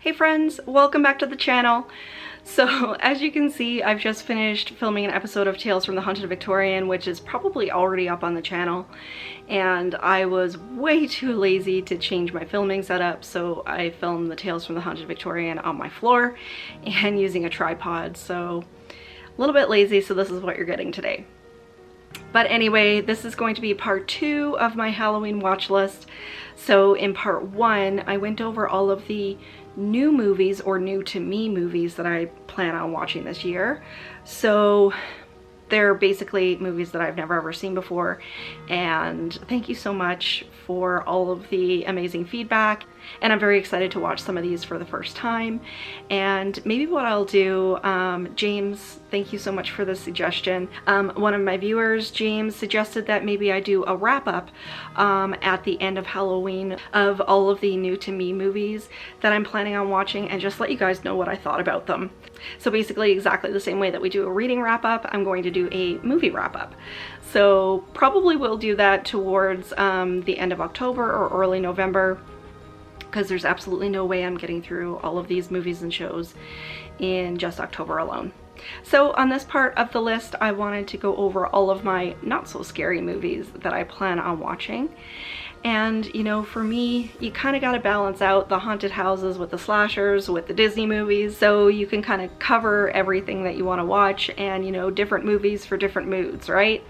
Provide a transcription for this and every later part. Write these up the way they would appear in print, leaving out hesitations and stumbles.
Hey friends, welcome back to the channel. So as you can see, I've just finished filming an episode of Tales from the Haunted Victorian, which is probably already up on the channel, and I was way too lazy to change my filming setup, so I filmed the Tales from the Haunted Victorian on my floor and using a tripod, so a little bit lazy, so this is what you're getting today. But anyway, this is going to be part 2 of my Halloween watch list. So in part 1, I went over all of the new movies or new to me movies that I plan on watching this year. So they're basically movies that I've never ever seen before, and thank you so much for all of the amazing feedback, and I'm very excited to watch some of these for the first time. And maybe what I'll do, James, thank you so much for the suggestion. One of my viewers, James, suggested that maybe I do a wrap-up at the end of Halloween of all of the new to me movies that I'm planning on watching, and just let you guys know what I thought about them. So basically exactly the same way that we do a reading wrap-up, I'm going to do a movie wrap-up. So probably we'll do that towards the end of October or early November, because there's absolutely no way I'm getting through all of these movies and shows in just October alone. So on this part of the list, I wanted to go over all of my not so scary movies that I plan on watching. And you know, for me, you kind of got to balance out the haunted houses with the slashers, with the Disney movies, so you can kind of cover everything that you want to watch, and you know, different movies for different moods, right?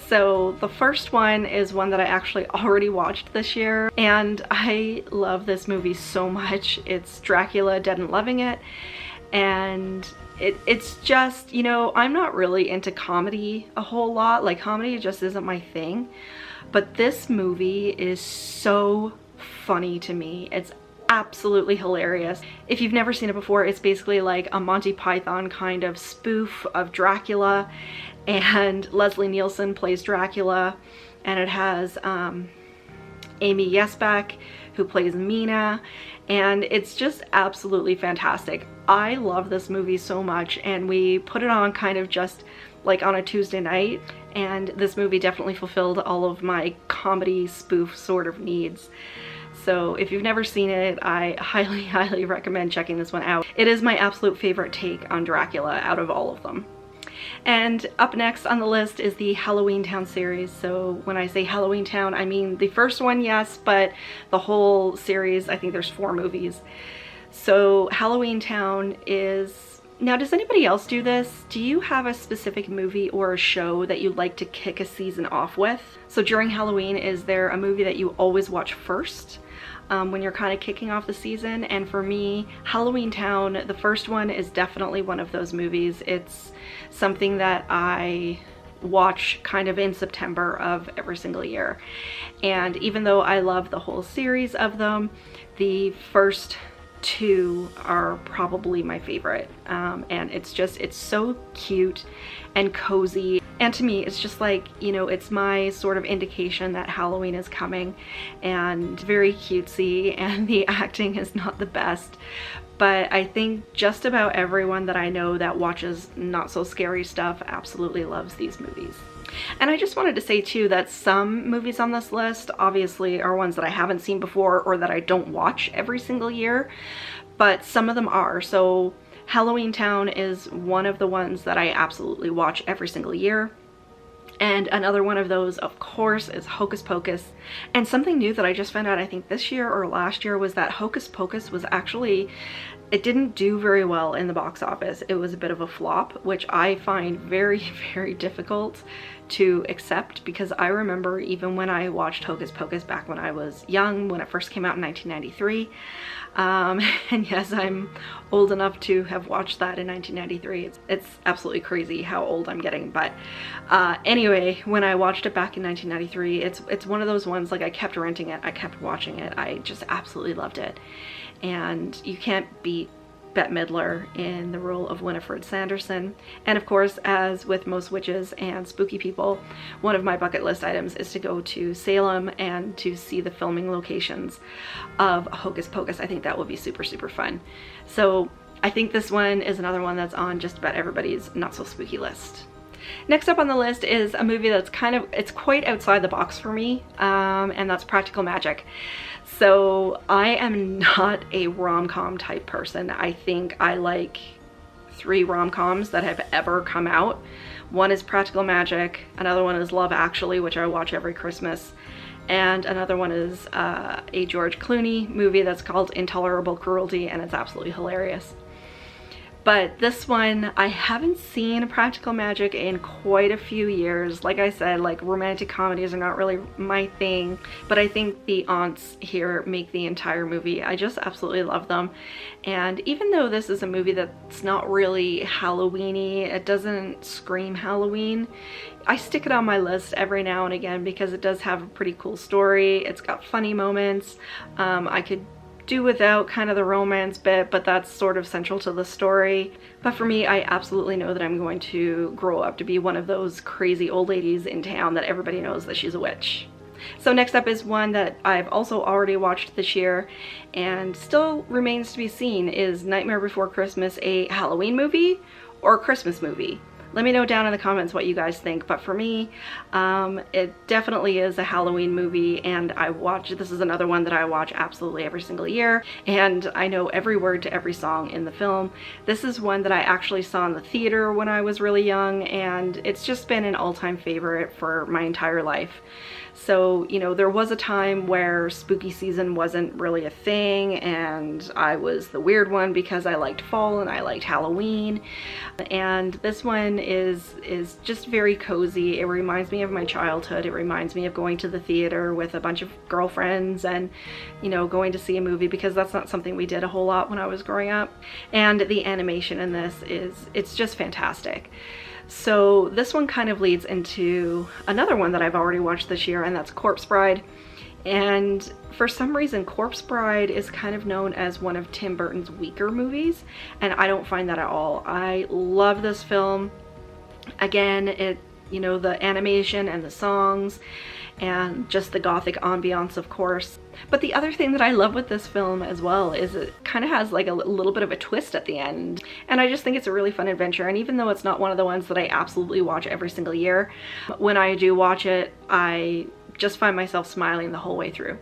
So the first one is one that I actually already watched this year, and I love this movie so much. It's Dracula Dead and Loving It, and it's just, you know, I'm not really into comedy a whole lot. Like, comedy just isn't my thing, but this movie is so funny to me. It's absolutely hilarious. If you've never seen it before, it's basically like a Monty Python kind of spoof of Dracula, and Leslie Nielsen plays Dracula, and it has Amy Yesbeck, who plays Mina, and it's just absolutely fantastic. I love this movie so much, and we put it on kind of just like on a Tuesday night, and this movie definitely fulfilled all of my comedy spoof sort of needs. So if you've never seen it, I highly recommend checking this one out. It is my absolute favorite take on Dracula out of all of them. And up next on the list is the Halloweentown series. So when I say Halloweentown, I mean the first one, yes, but the whole series. I think there's 4 movies. So Halloweentown is... Now, does anybody else do this? Do you have a specific movie or a show that you'd like to kick a season off with? So during Halloween, is there a movie that you always watch first when you're kind of kicking off the season? And for me, Halloweentown, the first one, is definitely one of those movies. It's something that I watch kind of in September of every single year. And even though I love the whole series of them, the first 2 are probably my favorite, and it's so cute and cozy, and to me it's just like, you know, it's my sort of indication that Halloween is coming, and very cutesy, and the acting is not the best, but I think just about everyone that I know that watches not so scary stuff absolutely loves these movies. And I just wanted to say too that some movies on this list obviously are ones that I haven't seen before or that I don't watch every single year, but some of them are. So Halloweentown is one of the ones that I absolutely watch every single year. And another one of those, of course, is Hocus Pocus. And something new that I just found out, I think this year or last year, was that Hocus Pocus was actually, it didn't do very well in the box office. It was a bit of a flop, which I find very difficult to accept, because I remember even when I watched Hocus Pocus back when I was young, when it first came out in 1993, and yes, I'm old enough to have watched that in 1993. It's absolutely crazy how old I'm getting, but anyway, when I watched it back in 1993, it's one of those ones, like, I kept renting it, I kept watching it, I just absolutely loved it. And you can't beat Bette Midler in the role of Winifred Sanderson. And of course, as with most witches and spooky people, one of my bucket list items is to go to Salem and to see the filming locations of Hocus Pocus. I think that would be super fun. So I think this one is another one that's on just about everybody's not so spooky list. Next up on the list is a movie that's it's quite outside the box for me, and that's Practical Magic. So I am not a rom-com type person. I think I like 3 rom-coms that have ever come out. One is Practical Magic, another one is Love Actually, which I watch every Christmas, and another one is a George Clooney movie that's called Intolerable Cruelty, and it's absolutely hilarious. But this one, I haven't seen Practical Magic in quite a few years. Like I said, like, romantic comedies are not really my thing, but I think the aunts here make the entire movie. I just absolutely love them. And even though this is a movie that's not really Halloween-y, it doesn't scream Halloween, I stick it on my list every now and again because it does have a pretty cool story. It's got funny moments. I could do without kind of the romance bit, but that's sort of central to the story. But for me, I absolutely know that I'm going to grow up to be one of those crazy old ladies in town that everybody knows that she's a witch. So next up is one that I've also already watched this year and still remains to be seen. Is Nightmare Before Christmas a Halloween movie or a Christmas movie? Let me know down in the comments what you guys think, but for me, it definitely is a Halloween movie, and this is another one that I watch absolutely every single year, and I know every word to every song in the film. This is one that I actually saw in the theater when I was really young, and it's just been an all-time favorite for my entire life. So, you know, there was a time where spooky season wasn't really a thing, and I was the weird one because I liked fall and I liked Halloween. And this one is just very cozy. It reminds me of my childhood. It reminds me of going to the theater with a bunch of girlfriends and, you know, going to see a movie, because that's not something we did a whole lot when I was growing up. And the animation in this it's just fantastic. So this one kind of leads into another one that I've already watched this year, and that's Corpse Bride. And for some reason, Corpse Bride is kind of known as one of Tim Burton's weaker movies, and I don't find that at all. I love this film. Again, you know, the animation and the songs and just the gothic ambiance, of course. But the other thing that I love with this film as well is it kind of has like a little bit of a twist at the end. And I just think it's a really fun adventure. And even though it's not one of the ones that I absolutely watch every single year, when I do watch it, I just find myself smiling the whole way through.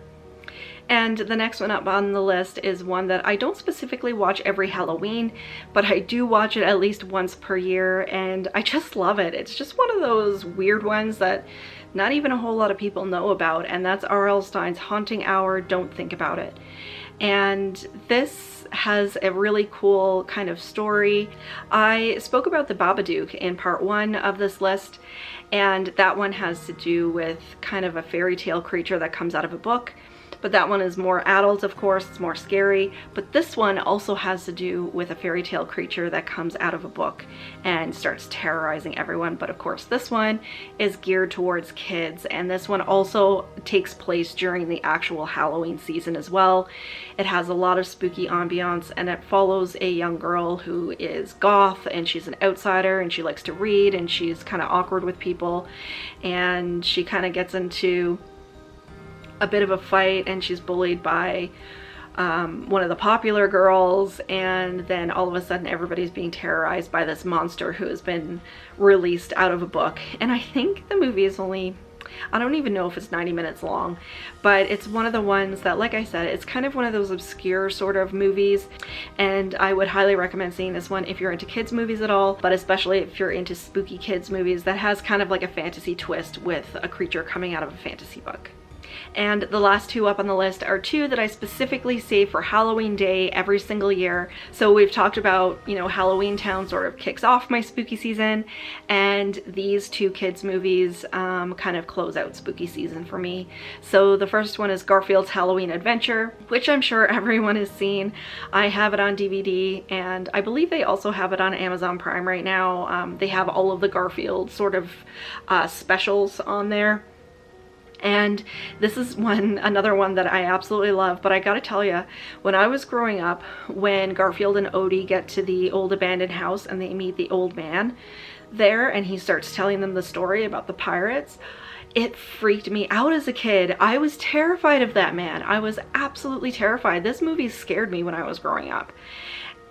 And the next one up on the list is one that I don't specifically watch every Halloween, but I do watch it at least once per year, and I just love it. It's just one of those weird ones that not even a whole lot of people know about, and that's R.L. Stine's Haunting Hour, Don't Think About It. And this has a really cool kind of story. I spoke about the Babadook in part 1 of this list, and that one has to do with kind of a fairy tale creature that comes out of a book. But that one is more adult, of course, it's more scary. But this one also has to do with a fairy tale creature that comes out of a book and starts terrorizing everyone. But of course, this one is geared towards kids, and this one also takes place during the actual Halloween season as well. It has a lot of spooky ambiance, and it follows a young girl who is goth, and she's an outsider, and she likes to read, and she's kind of awkward with people, and she kind of gets into a bit of a fight, and she's bullied by one of the popular girls, and then all of a sudden everybody's being terrorized by this monster who has been released out of a book. And I think the movie is only, I don't even know if it's 90 minutes long, but it's one of the ones that, like I said, it's kind of one of those obscure sort of movies, and I would highly recommend seeing this one if you're into kids movies at all, but especially if you're into spooky kids movies that has kind of like a fantasy twist with a creature coming out of a fantasy book. And the last two up on the list are two that I specifically save for Halloween Day every single year. So we've talked about, you know, Halloweentown sort of kicks off my spooky season, and these two kids movies kind of close out spooky season for me. So the first one is Garfield's Halloween Adventure, which I'm sure everyone has seen. I have it on DVD, and I believe they also have it on Amazon Prime right now. They have all of the Garfield sort of specials on there. And this is another one that I absolutely love. But I gotta tell you, when I was growing up, when Garfield and Odie get to the old abandoned house and they meet the old man there, and he starts telling them the story about the pirates, it freaked me out as a kid. I was terrified of that man. I was absolutely terrified. This movie scared me when I was growing up.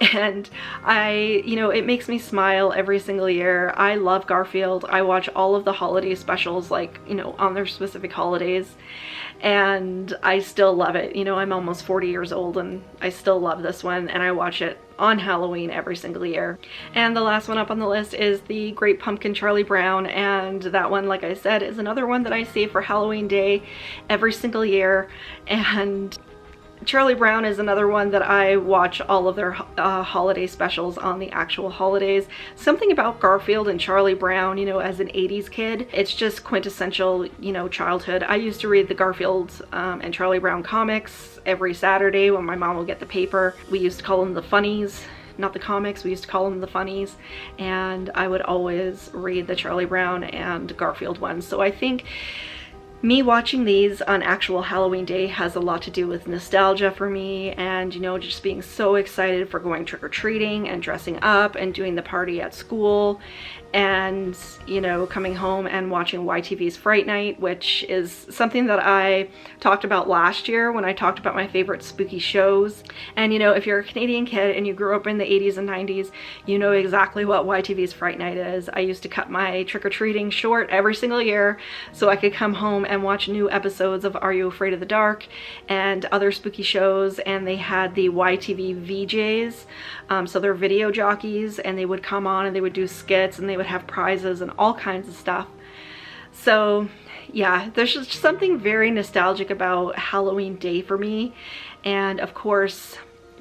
And it makes me smile every single year. I love Garfield. I watch all of the holiday specials, like, on their specific holidays, and I still love it. I'm almost 40 years old and I still love this one, and I watch it on Halloween every single year. And the last one up on the list is the Great Pumpkin Charlie Brown, and that one, like I said, is another one that I save for Halloween Day every single year. And Charlie Brown is another one that I watch all of their holiday specials on the actual holidays. Something about Garfield and Charlie Brown, as an 80s kid, it's just quintessential, childhood. I used to read the Garfield and Charlie Brown comics every Saturday when my mom would get the paper. We used to call them the funnies. Not the comics, we used to call them the funnies, and I would always read the Charlie Brown and Garfield ones. So I think me watching these on actual Halloween Day has a lot to do with nostalgia for me, and just being so excited for going trick-or-treating and dressing up and doing the party at school, and coming home and watching YTV's Fright Night, which is something that I talked about last year when I talked about my favorite spooky shows. And if you're a Canadian kid and you grew up in the 80s and 90s, you know exactly what YTV's Fright Night is. I used to cut my trick-or-treating short every single year so I could come home and watch new episodes of Are You Afraid of the Dark and other spooky shows. And they had the YTV VJs, so they're video jockeys, and they would come on and they would do skits and they would have prizes and all kinds of stuff. So yeah, there's just something very nostalgic about Halloween Day for me. And of course,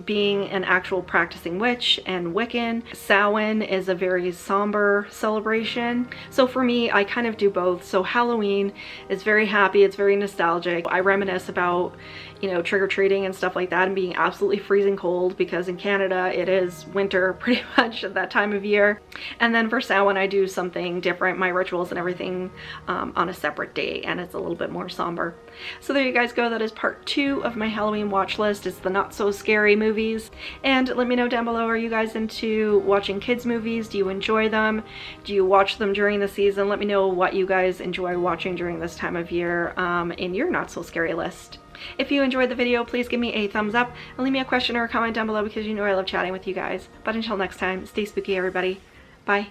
being an actual practicing witch and Wiccan, Samhain is a very somber celebration. So for me, I kind of do both. So Halloween is very happy, it's very nostalgic. I reminisce about, trick-or-treating and stuff like that, and being absolutely freezing cold, because in Canada it is winter pretty much at that time of year. And then for Samhain, I do something different, my rituals and everything on a separate day, and it's a little bit more somber. So there you guys go. That is part 2 of my Halloween watch list. It's the not so scary movies. And let me know down below, are you guys into watching kids movies? Do you enjoy them? Do you watch them during the season? Let me know what you guys enjoy watching during this time of year in your not so scary list. If you enjoyed the video, please give me a thumbs up and leave me a question or a comment down below, because I love chatting with you guys. But until next time, stay spooky everybody. Bye.